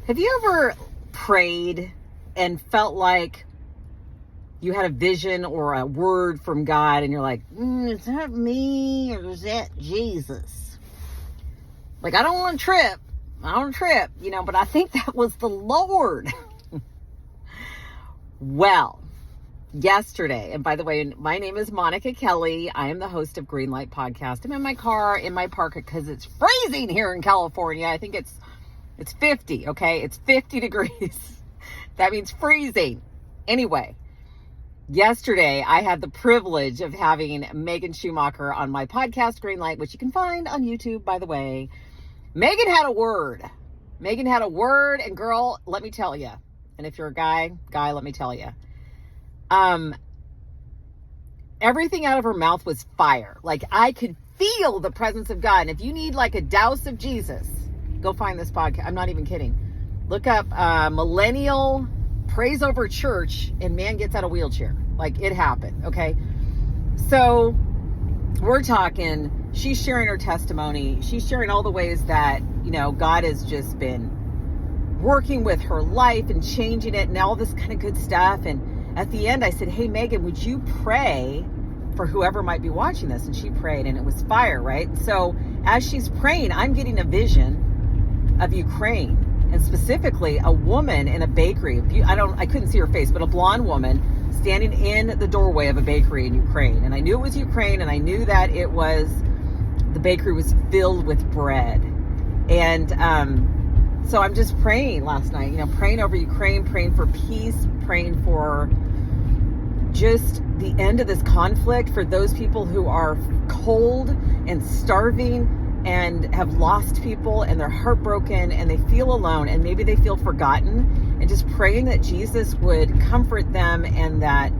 Have you ever prayed and felt like you had a vision or a word from God and you're like, is that me or is that Jesus? Like, I don't want to trip, but I think that was the Lord. Well, yesterday, and by the way, my name is Monica Kelly. I am the host of Greenlight Podcast. I'm in my car, in my park, because it's freezing here in California. I think it's 50, okay? It's 50 degrees. That means freezing. Anyway, yesterday I had the privilege of having Meggan Schumacher on my podcast, Greenlight, which you can find on YouTube, by the way. Meggan had a word. And girl, let me tell you. And if you're a guy, let me tell you. Everything out of her mouth was fire. Like, I could feel the presence of God. And if you need like a douse of Jesus, go find this podcast. I'm not even kidding. Look up Millennial Praise Over Church and man gets out of wheelchair. Like, it happened, okay? So we're talking, she's sharing her testimony. She's sharing all the ways that, God has just been working with her life and changing it and all this kind of good stuff. And at the end, I said, hey, Meggan, would you pray for whoever might be watching this? And she prayed, and it was fire, right? So as she's praying, I'm getting a vision of Ukraine, and specifically a woman in a bakery. I couldn't see her face, but a blonde woman standing in the doorway of a bakery in Ukraine. And I knew it was Ukraine, and I knew that the bakery was filled with bread. And so I'm just praying last night, praying over Ukraine, praying for peace, praying for just the end of this conflict, for those people who are cold and starving and have lost people and they're heartbroken and they feel alone and maybe they feel forgotten, and just praying that Jesus would comfort them and that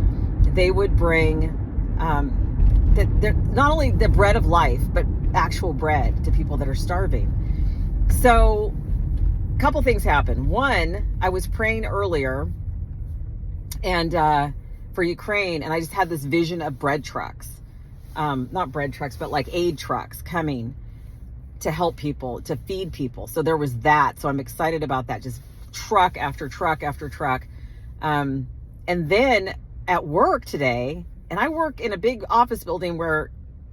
they would bring not only the bread of life, but actual bread to people that are starving. So a couple things happened. One, I was praying earlier and for Ukraine, and I just had this vision of bread trucks, not bread trucks, but like aid trucks coming to help people, to feed people. So there was that. So I'm excited about that. Just truck after truck after truck. And then at work today, and I work in a big office building where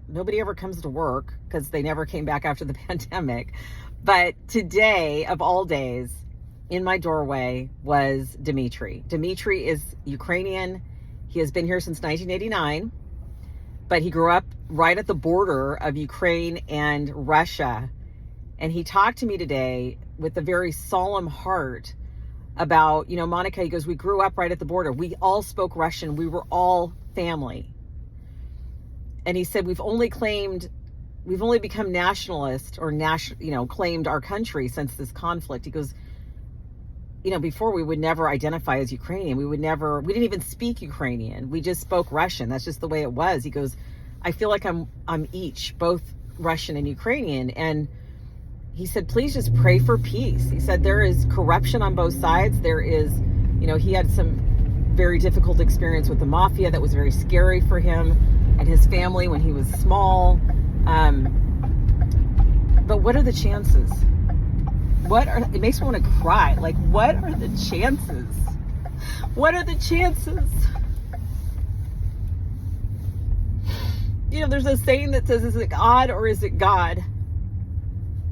nobody ever comes to work because they never came back after the pandemic. But today, of all days, in my doorway was Dmitry. Dmitry is Ukrainian. He has been here since 1989. But he grew up right at the border of Ukraine and Russia. And he talked to me today with a very solemn heart about, Monica, he goes, we grew up right at the border. We all spoke Russian. We were all family. And he said, we've only become nationalist or claimed our country since this conflict. He goes, before we would never identify as Ukrainian. We didn't even speak Ukrainian. We just spoke Russian. That's just the way it was. He goes, I feel like I'm each, both Russian and Ukrainian. And he said, please just pray for peace. He said, there is corruption on both sides. There is, he had some very difficult experience with the mafia that was very scary for him and his family when he was small. But what are the chances? It makes me want to cry. Like, what are the chances? What are the chances? There's a saying that says, is it God or is it God?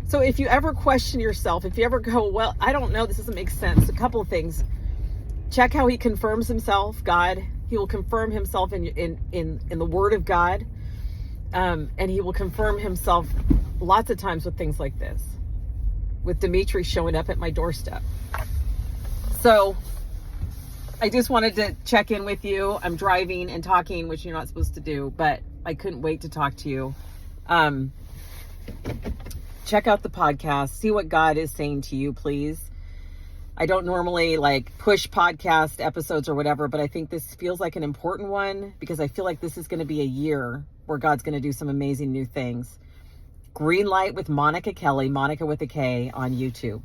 So if you ever question yourself, if you ever go, well, I don't know, this doesn't make sense. A couple of things. Check how he confirms himself, God. He will confirm himself in the word of God. And he will confirm himself lots of times with things like this. With Dmitry showing up at my doorstep. So I just wanted to check in with you. I'm driving and talking, which you're not supposed to do, but I couldn't wait to talk to you. Check out the podcast. See what God is saying to you, please. I don't normally push podcast episodes or whatever, but I think this feels like an important one because I feel like this is going to be a year where God's going to do some amazing new things. Greenlight with Monica Kelly, Monica with a K, on YouTube.